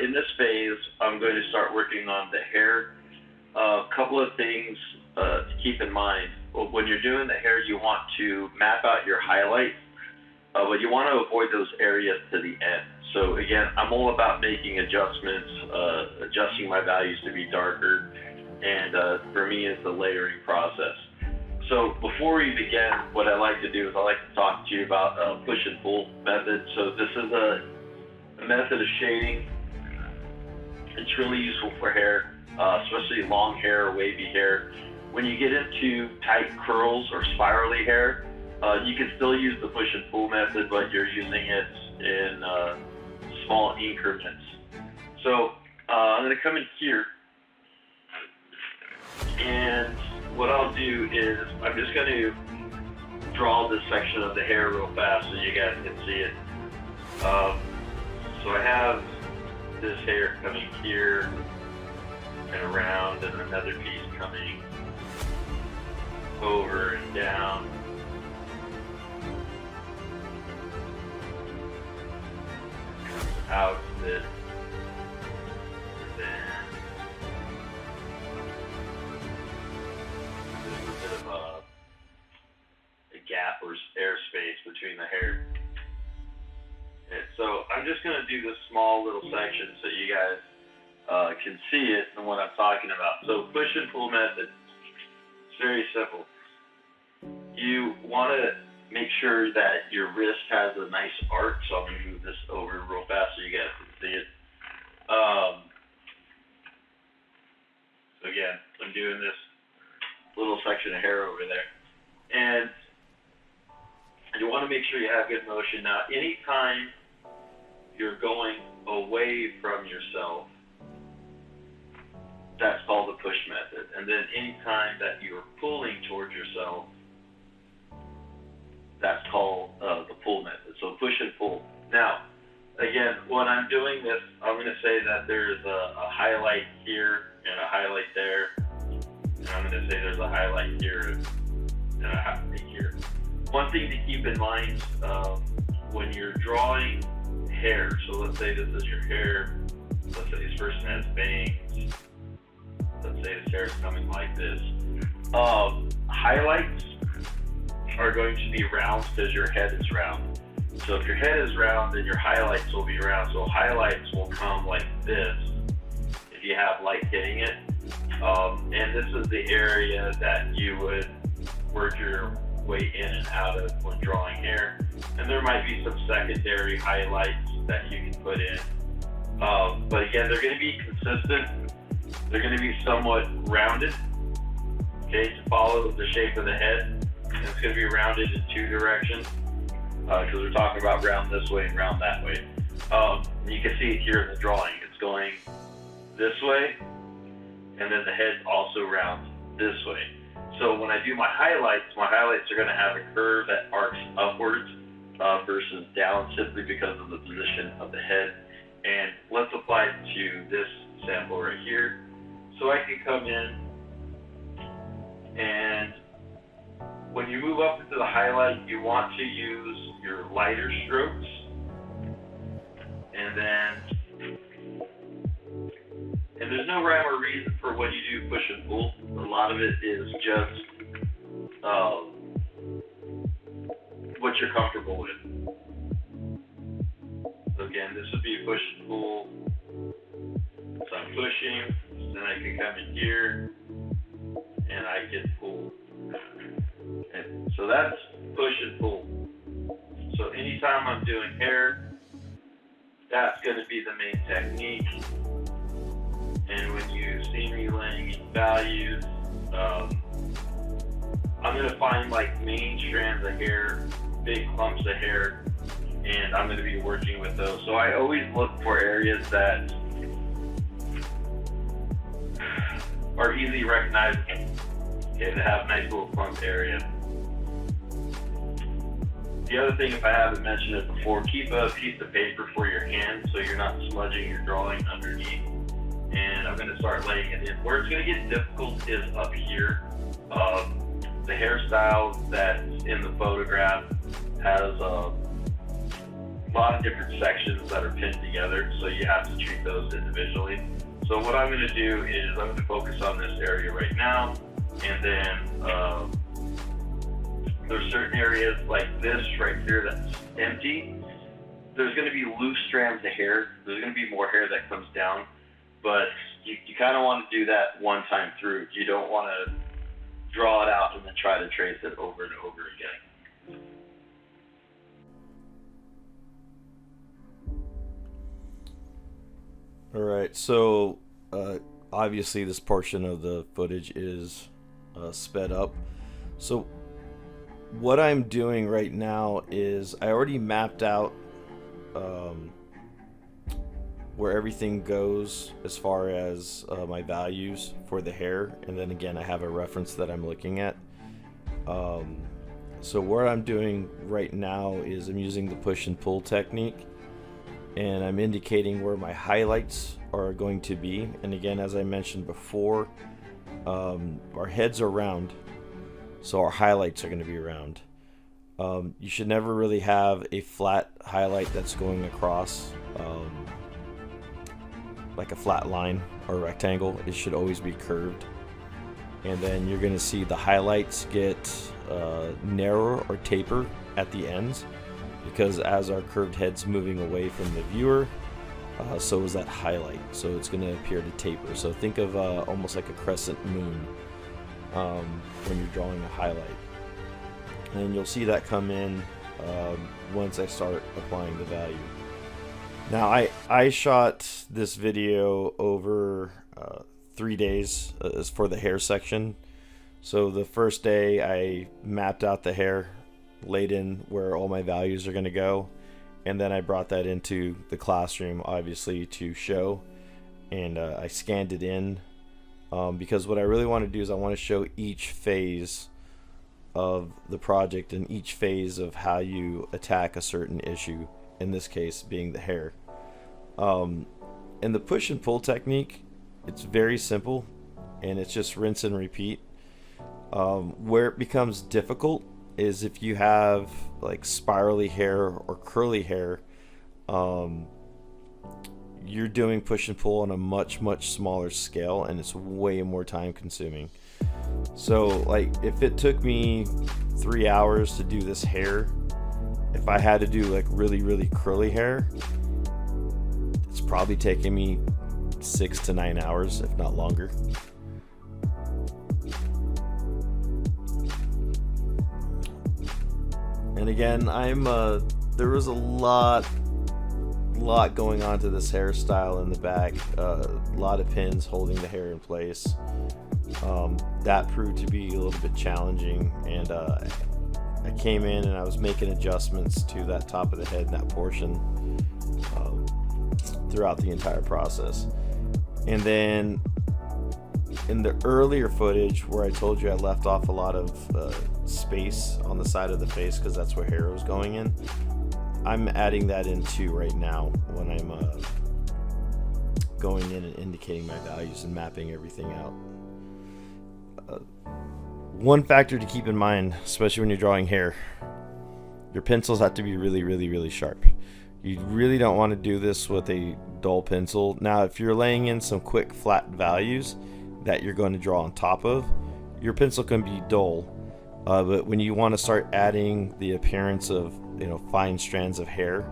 in this phase, I'm going to start working on the hair. A couple of things to keep in mind. When you're doing the hair, you want to map out your highlights, but you want to avoid those areas to the end. So again, I'm all about making adjustments, adjusting my values to be darker, and for me, it's the layering process. So before we begin, what I like to do is I like to talk to you about push and pull method. So this is a method of shading. It's really useful for hair, especially long hair or wavy hair. When you get into tight curls or spirally hair, you can still use the push and pull method, but you're using it in small increments. So I'm going to come in here, and what I'll do is I'm just going to draw this section of the hair real fast so you guys can see it. So I have this hair coming here and around, and another piece coming over and down. Comes out a bit. And then there's a bit of a gap or airspace between the hair. And so I'm just going to do this small little section so you guys can see it and what I'm talking about. So push and pull method. It's very simple. You want to make sure that your wrist has a nice arc, so I'm going to move this over real fast so you guys can see it. So again, I'm doing this little section of hair over there. And you want to make sure you have good motion. Now, anytime you're going away from yourself, that's called the push method. And then anytime that you're pulling towards yourself, that's called the pull method. So push and pull. Now, again, when I'm doing this, I'm going to say that there's a highlight here and a highlight there. And I'm going to say there's a highlight here and a highlight here. One thing to keep in mind when you're drawing hair, so let's say this is your hair, let's say this person has bangs, let's say this hair is coming like this. Highlights are going to be round because your head is round. So if your head is round, then your highlights will be round. So highlights will come like this if you have light hitting it. And this is the area that you would work your way in and out of when drawing hair. And there might be some secondary highlights that you can put in. But again, they're going to be consistent. They're going to be somewhat rounded, okay, to follow the shape of the head. And it's going to be rounded in two directions because we're talking about round this way and round that way. You can see it here in the drawing. It's going this way, and then the head also rounds this way. So when I do my highlights are going to have a curve that arcs upwards versus down simply because of the position of the head. And let's apply it to this sample right here. So I can come in, and when you move up into the highlight, you want to use your lighter strokes. And there's no rhyme or reason for when you do push and pull. A lot of it is just what you're comfortable with. So again, this would be push and pull. So I'm pushing, then I can come in here, and I can pull. And so that's push and pull. So anytime I'm doing hair, that's going to be the main technique. And when you see me laying in values, I'm going to find like main strands of hair, big clumps of hair, and I'm going to be working with those. So I always look for areas that are easily recognizable, okay, to have a nice little clump area. The other thing, if I haven't mentioned it before, keep a piece of paper for your hand so you're not smudging your drawing underneath. And I'm going to start laying it in. Where it's going to get difficult is up here. The hairstyle that's in the photograph has a lot of different sections that are pinned together, so you have to treat those individually. So what I'm going to do is I'm going to focus on this area right now, and then there's certain areas like this right here that's empty. There's going to be loose strands of hair. There's going to be more hair that comes down, but you kind of want to do that one time through. You don't want to draw it out and then try to trace it over and over again. All right, so obviously this portion of the footage is sped up. So what I'm doing right now is I already mapped out where everything goes as far as my values for the hair, and then again I have a reference that I'm looking at. So what I'm doing right now is I'm using the push and pull technique, and I'm indicating where my highlights are going to be. And again, as I mentioned before, our heads are round, so our highlights are going to be round. You should never really have a flat highlight that's going across like a flat line or rectangle. It should always be curved. And then you're going to see the highlights get narrower or taper at the ends, because as our curved head's moving away from the viewer, so is that highlight. So it's going to appear to taper. So think of almost like a crescent moon when you're drawing a highlight. And you'll see that come in once I start applying the value. Now I shot this video over 3 days as for the hair section. So the first day I mapped out the hair, laid in where all my values are going to go, and then I brought that into the classroom obviously to show, and I scanned it in because what I really want to do is I want to show each phase of the project and each phase of how you attack a certain issue, in this case being the hair. And the push and pull technique, it's very simple, and it's just rinse and repeat. Where it becomes difficult is if you have like spirally hair or curly hair. You're doing push and pull on a much smaller scale, and it's way more time consuming. So like if it took me 3 hours to do this hair, if I had to do like really curly hair, it's probably taking me 6 to 9 hours, if not longer. And again, there was a lot going on to this hairstyle in the back. A lot of pins holding the hair in place. That proved to be a little bit challenging, and I came in and I was making adjustments to that top of the head and that portion throughout the entire process. And then in the earlier footage where I told you I left off a lot of space on the side of the face because that's where hair was going in, I'm adding that in too right now when I'm going in and indicating my values and mapping everything out. One factor to keep in mind, especially when you're drawing hair, your pencils have to be really sharp. You really don't want to do this with a dull pencil. Now if you're laying in some quick flat values that you're going to draw on top of, your pencil can be dull, but when you want to start adding the appearance of fine strands of hair,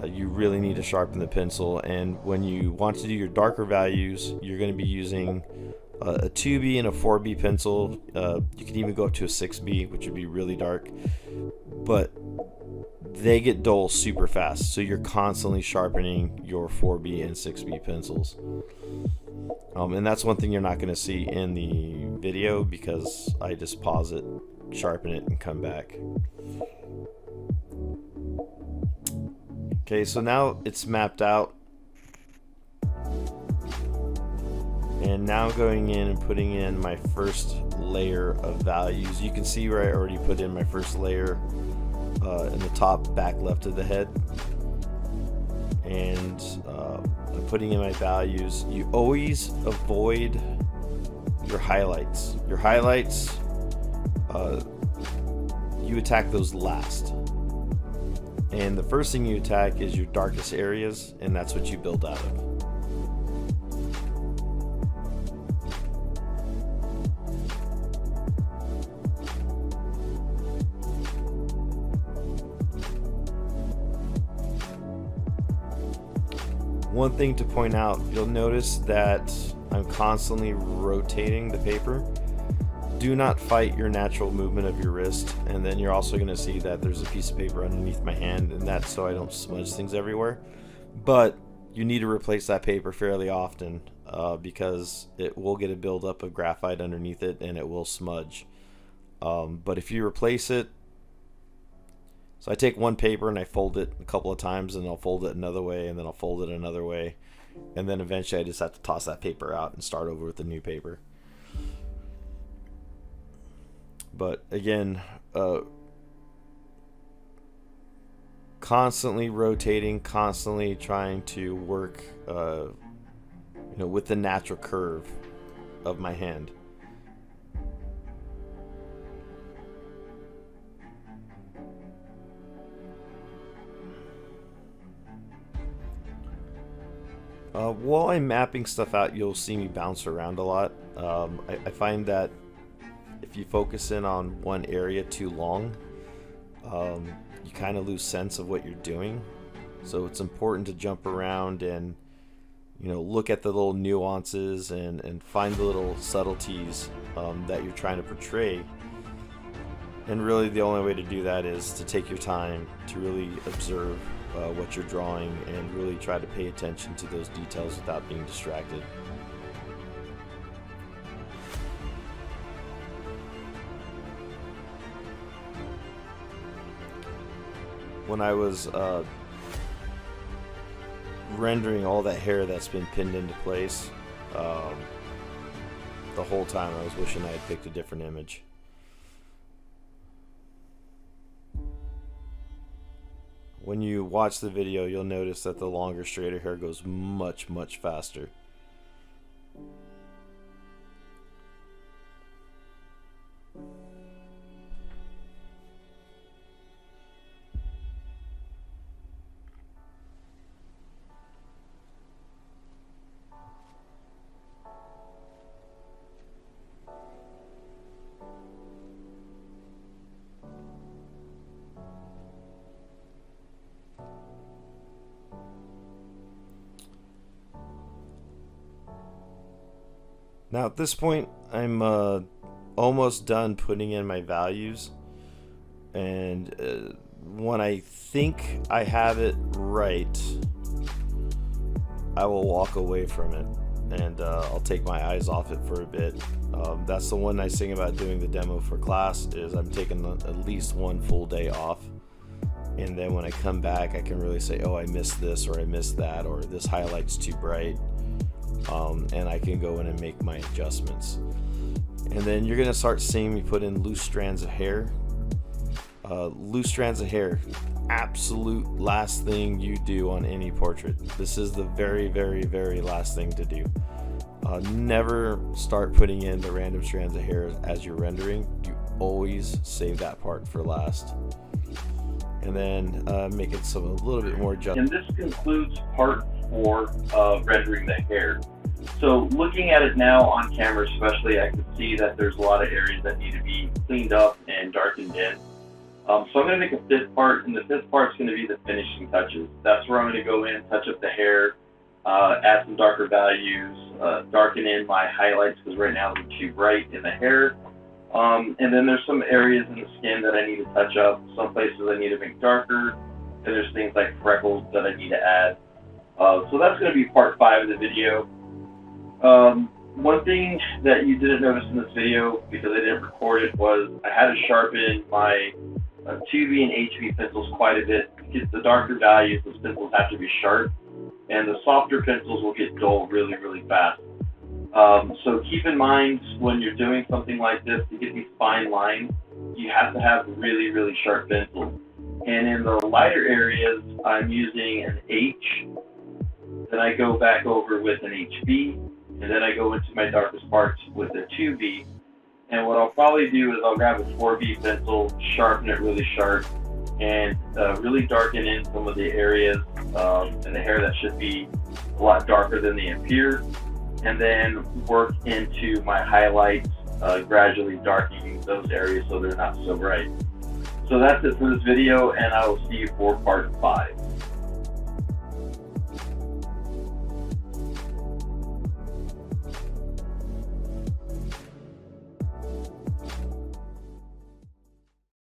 you really need to sharpen the pencil. And when you want to do your darker values, you're going to be using a 2B and a 4B pencil. You can even go up to a 6B, which would be really dark, but they get dull super fast, so you're constantly sharpening your 4B and 6B pencils. And that's one thing you're not going to see in the video because I just pause it, sharpen it, and come back. Okay, so now it's mapped out, and now going in and putting in my first layer of values. You can see where I already put in my first layer in the top back left of the head, and I'm putting in my values. You always avoid your highlights. Your highlights, you attack those last. And the first thing you attack is your darkest areas, and that's what you build out of. One thing to point out, you'll notice that I'm constantly rotating the paper. Do not fight your natural movement of your wrist, and then you're also going to see that there's a piece of paper underneath my hand, and that's so I don't smudge things everywhere. But you need to replace that paper fairly often because it will get a buildup of graphite underneath it and it will smudge. But if you replace it, so I take one paper and I fold it a couple of times, and I'll fold it another way, and then I'll fold it another way, and then eventually I just have to toss that paper out and start over with the new paper. But again, constantly rotating, constantly trying to work, with the natural curve of my hand. While I'm mapping stuff out, you'll see me bounce around a lot. I find that if you focus in on one area too long, you kind of lose sense of what you're doing. So it's important to jump around and look at the little nuances and find the little subtleties that you're trying to portray. And really the only way to do that is to take your time to really observe what you're drawing and really try to pay attention to those details without being distracted. When I was rendering all that hair that's been pinned into place, the whole time I was wishing I had picked a different image. When you watch the video, you'll notice that the longer, straighter hair goes much, much faster. Now at this point, I'm almost done putting in my values, and when I think I have it right, I will walk away from it, and I'll take my eyes off it for a bit. That's the one nice thing about doing the demo for class, is I'm taking at least one full day off, and then when I come back I can really say, oh, I missed this, or I missed that, or this highlight's too bright. And I can go in and make my adjustments. And then you're gonna start seeing me put in loose strands of hair. Loose strands of hair, absolute last thing you do on any portrait. This is the very, very, very last thing to do. Never start putting in the random strands of hair as you're rendering. You always save that part for last. And then make it a little bit more adjustment. And this concludes part 4 of rendering the hair. So looking at it now on camera especially, I can see that there's a lot of areas that need to be cleaned up and darkened in. So I'm going to make a 5th part, and the 5th part is going to be the finishing touches. That's where I'm going to go in, touch up the hair, add some darker values, darken in my highlights because right now they're too bright in the hair. And then there's some areas in the skin that I need to touch up, some places I need to make darker, and there's things like freckles that I need to add. So that's going to be part 5 of the video. One thing that you didn't notice in this video, because I didn't record it, was I had to sharpen my 2B and HB pencils quite a bit. Because the darker values, those pencils have to be sharp, and the softer pencils will get dull really, really fast. So keep in mind when you're doing something like this, to get these fine lines, you have to have really, really sharp pencils. And in the lighter areas, I'm using an H, then I go back over with an HB, and then I go into my darkest parts with a 2B. And what I'll probably do is I'll grab a 4B pencil, sharpen it really sharp, and really darken in some of the areas in the hair that should be a lot darker than they appear, and then work into my highlights, gradually darkening those areas so they're not so bright. So that's it for this video, and I will see you for part 5.